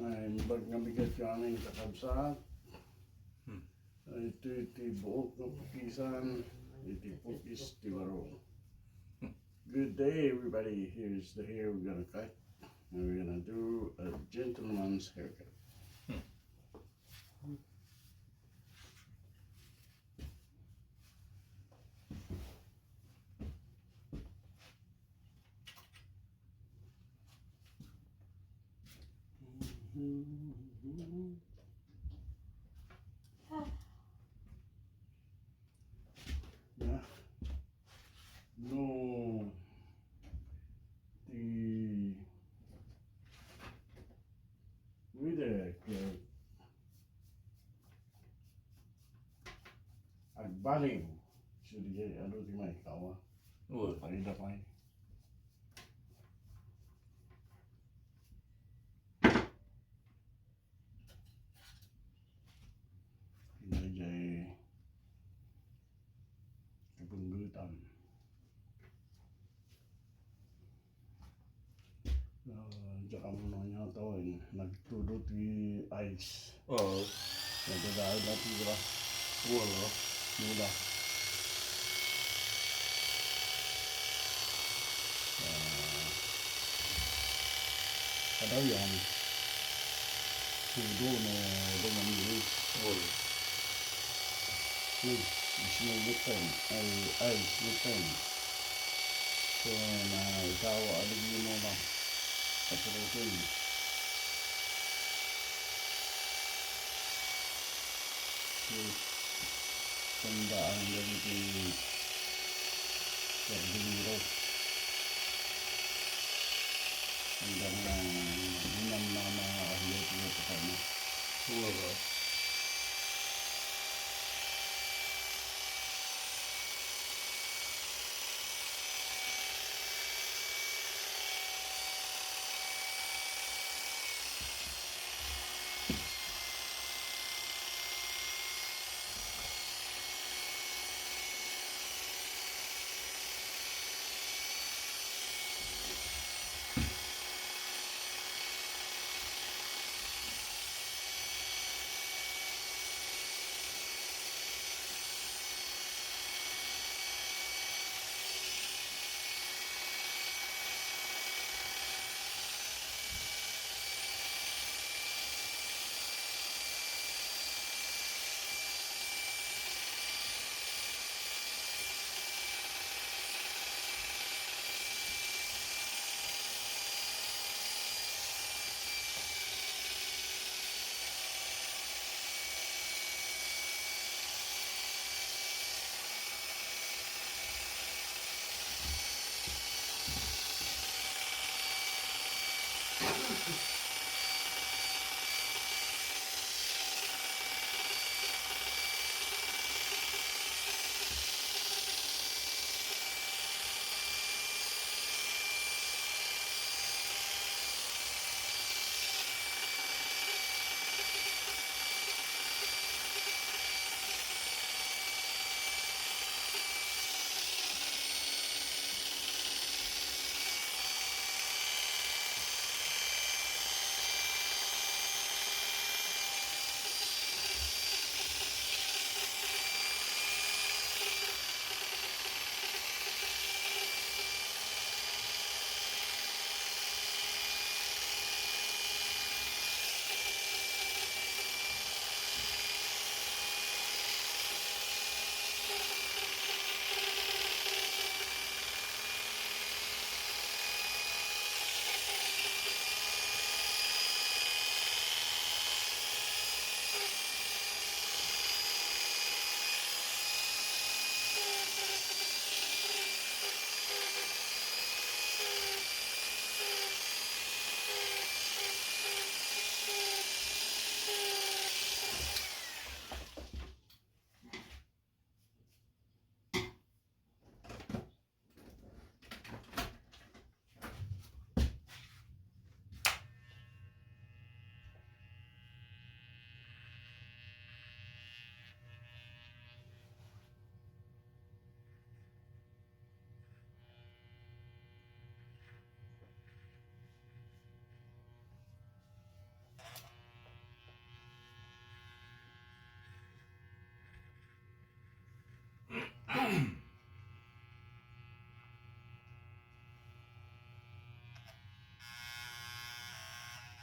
Imbag nga bigat yung aming kakabsat. Ito buok ng pukisan. Ito pukis tibaro. Good day everybody. Here's the hair we're gonna cut. And we're gonna do a gentleman's haircut. Yeah. No. Agbaliw. Sige, ano di may kawa? Paida pa eh. Pinajay kabunggutan. Tsaka mo na niya tawin. Nagtudot yung ice. Oo. Nagdadahil natin diba? Wala. Mula. Kadaw yan. Tudo na dumami. Wala. Isinubutan ay isinubutan. So na ikaw aligin mo na paturutin. So tandaan ganito yung kardinero. Hanggang na hinam na mga ahiyot pa kami. Wala.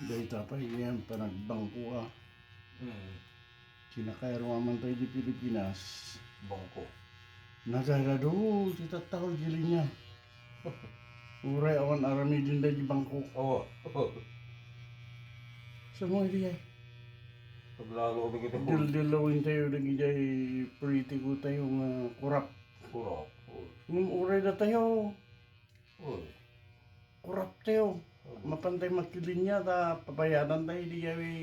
Dahil tapay yan, panagbangko ka. Sinakayro man tayo di Pilipinas. Bangko. Nagarado, kita tao gili niya. Uray awan arami din dahil di bangko. Oo. Sa mga diya. Paglalo na kita po. Dildilawin tayo lagi dahil pretty ko tayo nga kurap. Kurap. Nung uray na tayo, Uy. kurap tayo. Mapantay makilinya ta pabayanan tayo di gawi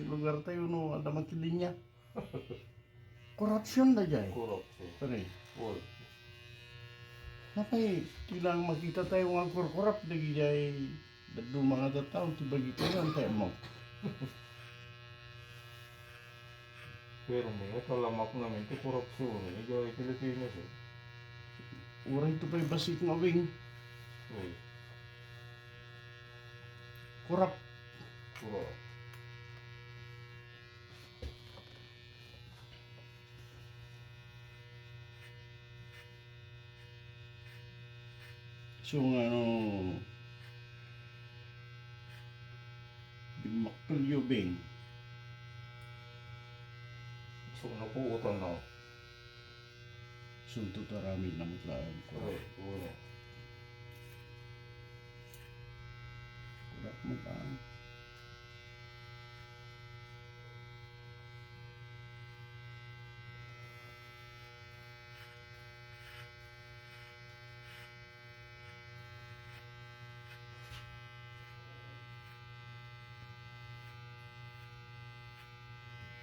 lugar tayo no ada makilinya. Korupsyon na jay. Kurap. Pare. Uy. Napay tilang makita tayo nga kurap di jay dadu mga tao tibagi kayo tayo mo. Pero may talamak namin ito korupsyon. Ikaw ay Pilipinas eh. Uray to pa'y basik nga wing. Uy. Kurap. Kurap. So ano di makpilyo bing. So napuutan na. Sunto tarami na mutlaan. Uy. Uy. Kurap mutlaan.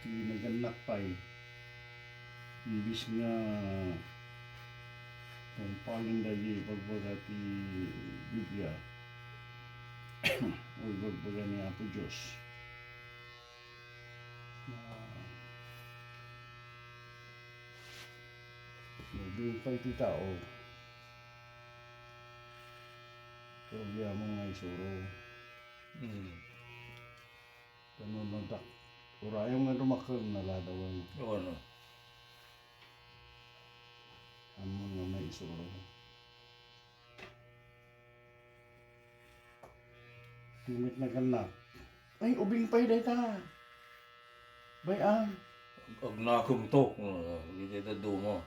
Di naganak pa eh. Imbis nga kung paling dali pagbagati Biblia o bagbaga ni Apo Diyos na nabing pa'y ti tao pero mo nga isuro kanunod urayong nga dumakal na ladawan Oo ano. amo nga may isuro tumit na kanak ay ubing pa'y day ta bayan Ag nakumtok. Hindi na dumo.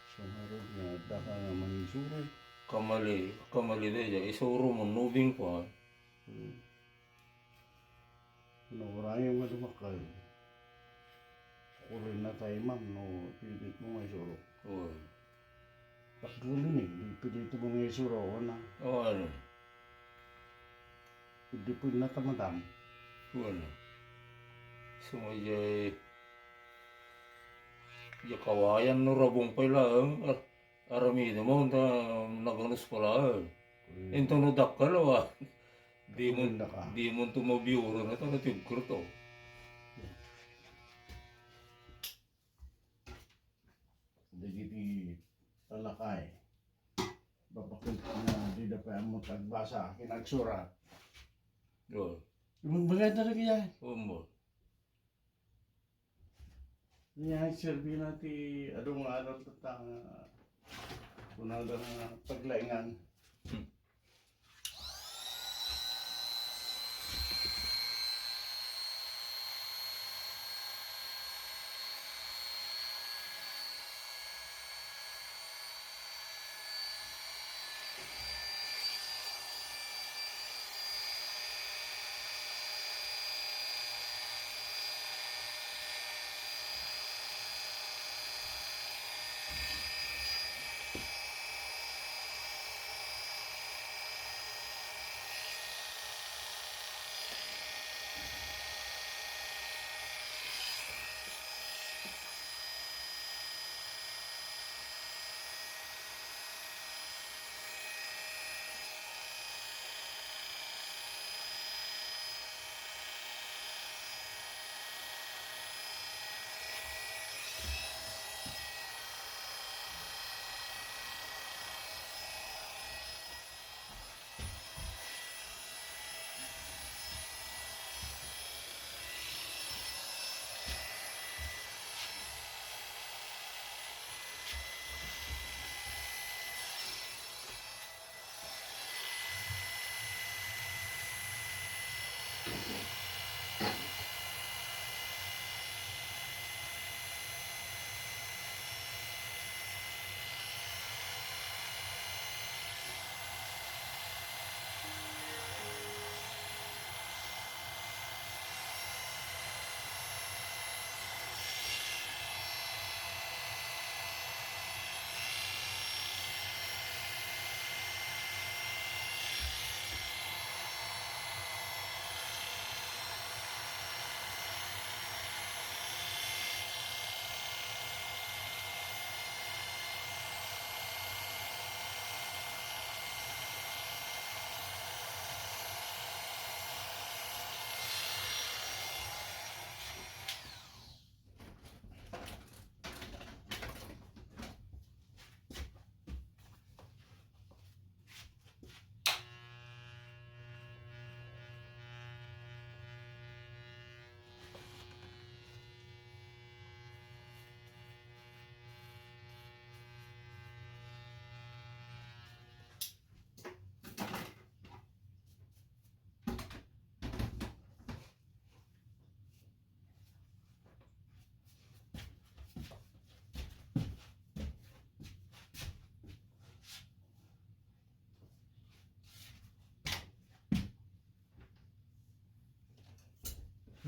so harap nga daka nga manisuro Kamali. Kamali na dyan. Isuro mo. Nubing pa. Naurayong nga dumakal kurin na tayo ma'am no pilit mo nga isuro Uy. takgalin eh di pilit mo nga isuro na Oo ano. hindi po na tamadam Ano. Sumajay. Ya kawayan no rabong pa lang. Aramido mo. Naganus pala. Ento no dakkalawa. Di mo. Kurinda ka Di mo tumabiyuro na ito. Natibkro to. Dagiti talakay babakit na di na pa mo tagbasa kinagsura Oo. magbagay na rin yan Umo. yan serbi nati adong araw tatang kunada nga paglaingan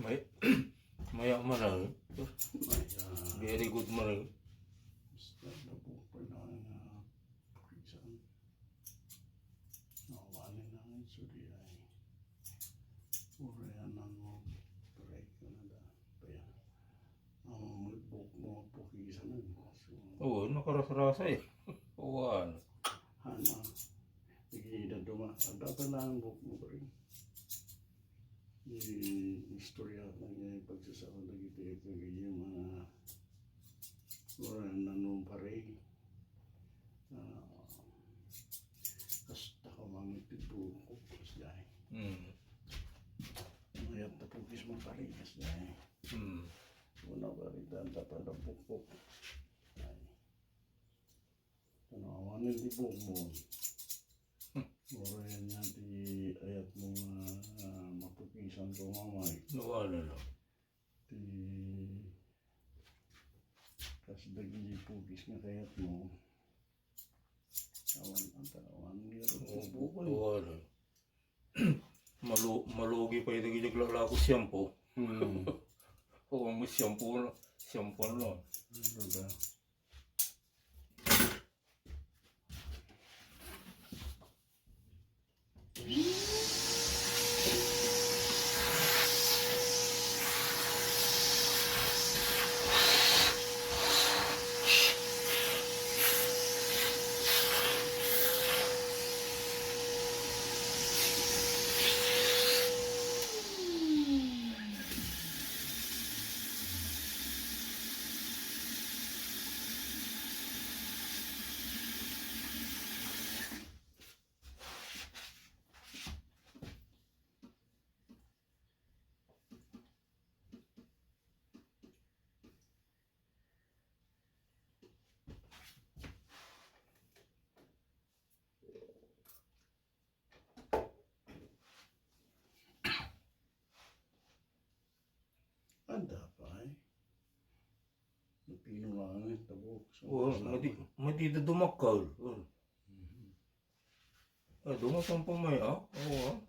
May, maya man May very good man basta nabuk pa na pakisan. Nawalin na ang suri ay. Urayanan mo. Paray ka na da. Kaya, ang magbuk mo pakisan nun. So, Oo, nakarasa-rasa eh. Oo, ano. hana. Igida duma. Ada pa lang buk mo pa rin. Istorya lang yung pagsasama na kita yung mga urayanan mo paray. Basta ka mga tibuko. Kasi ay. Mayat na pugis mo paray. Kasi ay. Una ba rin tanda pa na bukbuk. Ay. Tanawanin di bukbuk. Urayan niya di ayat mo mapukisan ko mamay. Nawala lang. Di kas dagi pugis nga kayat mo. Awan ang tanawan niya rin bukbuk. Nawala. Malugi pa yung nagigagla ko siyampo. Oo, may siyampo na. Siyampo na. Ano ba? Anda pa eh. Napino lang eh. Tabok. Oo, madida dumakal. Ay, dumakang pamaya. Oo,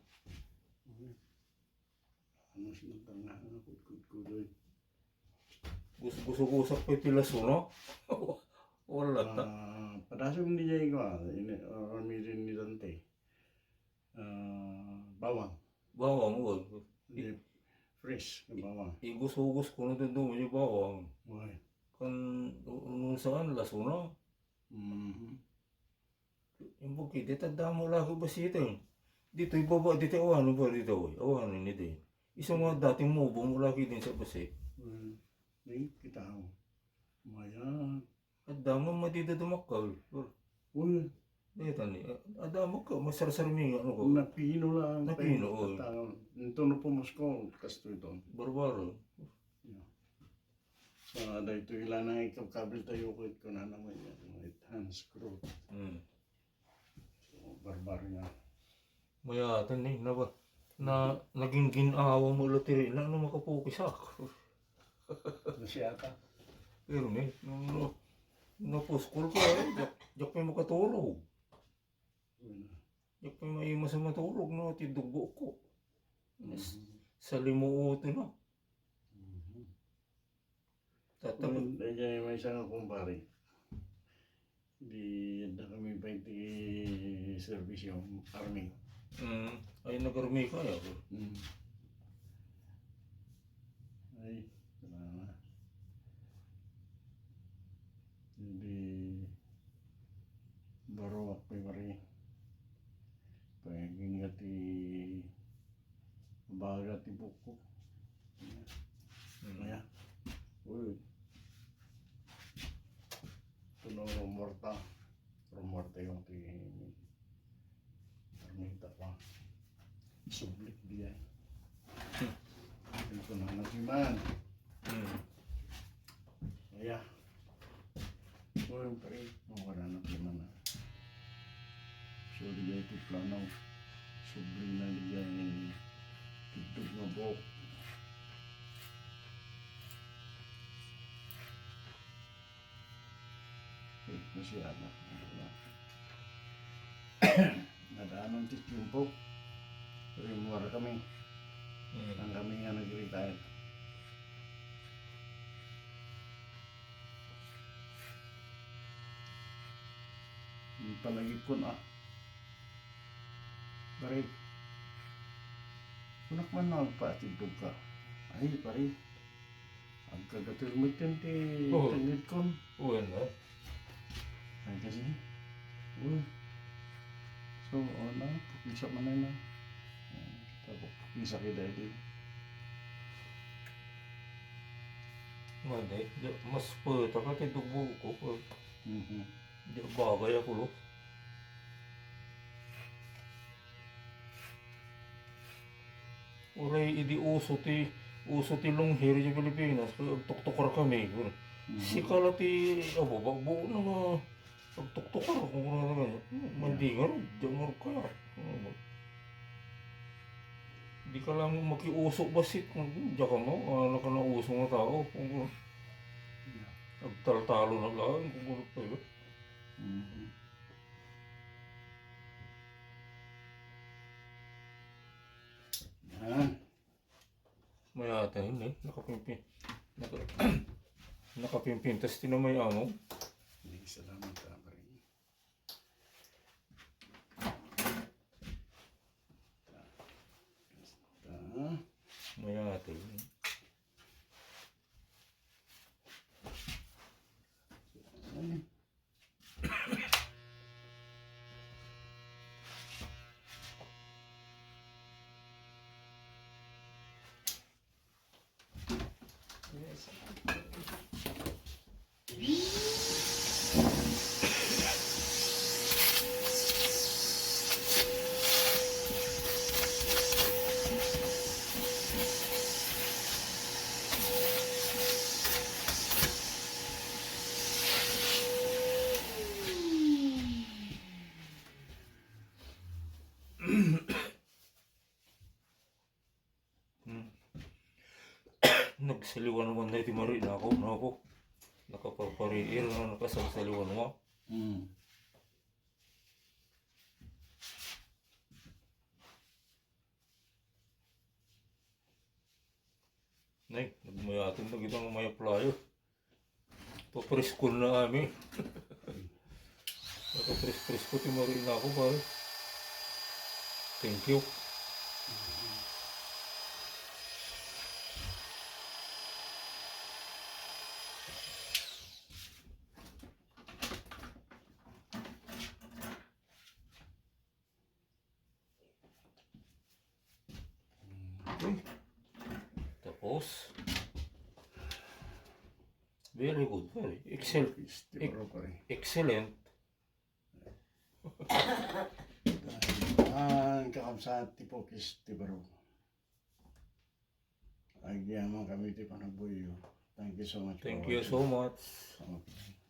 Ano sinatanga na kut-kut-kudoy. gusto-gusak pa yung pilaso, no? Wala ta. Padasong hindi niya ikaw. Ramirin ni Dante. Bawang. Bawang, wag. Hindi. Fresh na bawang. Igusugos ko na doon yung bawang. Why? Kung saan, laso na. Yung bukid, dito damo lagi ba siya ito? Dito ibaba, dito awanan ba dito? Awanan nito. Isang mga dating mubo mo lagi din sa basi. Hindi, kita ako. Maya. At damo madida dumakal. Uy, Dito ni, adamo ka, masarasar mi ano ko. napino lang. Napino, oy. Ito na pumusko. Kasto ito. Barbaro. So, ada ito ilan na ikaw kabil tayo ko na naman yan. Right hand screw. So, barbar niya. Mayatan eh, na naging ginawa mo lotiri na ano makapukis ako. Ano siya ka? Pero ni, napuskol ko eh, jak may makatulog. Jak may maima sa matulog na tidugo ko. Sa limuoto na. Tatapos. Dahil may isang kumpare. Di na kami 20 service yung army. Ay nagarmi ka ya. Ay, salamat. Hindi baru ako mari. Paging ti baga ti buko. Maya. Uy. Tuno rumorta. Rumorta yung ti armita pa. Sublik dia. Ito na nasiman. Kaya. Uy, pare. Wala na naman na. So, dia ito plano. Sublik na dia yung tutug na buhok. Masih ada. Nadaanan ti tiempo. Pero muara kami. Ang kami nga nag-retire. Ang palagi ko na. Pare. Kunak man na magpatidog ka. Ay, pare. Ang kagaturmit yun Oo. tangit ko. Uwan na. Ay, kasi. Uy. So, ano, pupisa man na na. Tapos, pupisa kay daddy. Maday, mas pweta ka ti dugo ko. Mhm. Di bagay ako lo. Uray, idi uso ti longhir di Pilipinas. Kaya tuktukar kami. Sikala ti, bagbo na nga. Pagtuktukar kung ano na ganyan. Mandingar, jamar kaya. Di ka lang makiusok basit. Diyan ka mo, ano ka na uso nga tao. Kung nagtaltalo na lang, kung ano pa yun. Mhm. Yan. May ata yun eh, nakapimpintas din na may amo. Ay, salamat ka, pare. Ah, May ata yun. ay. Yes. Nagsaliwan naman na iti mari na ako. Nakapapariir na nakasagsaliwan mo. Mm. Nay, nagmayatin na kita ng maya playo. Papreschool na kami. Nakaprespresko ti mari na ako pare. Thank you. Okay. Tapos, very good pare. Stibaro, pare. Excellent. Ang kakamsat ti Pokis Tibaro. Agyaman kami ti Panabuyo. Thank you so much. Thank for you watching. so much. Okay.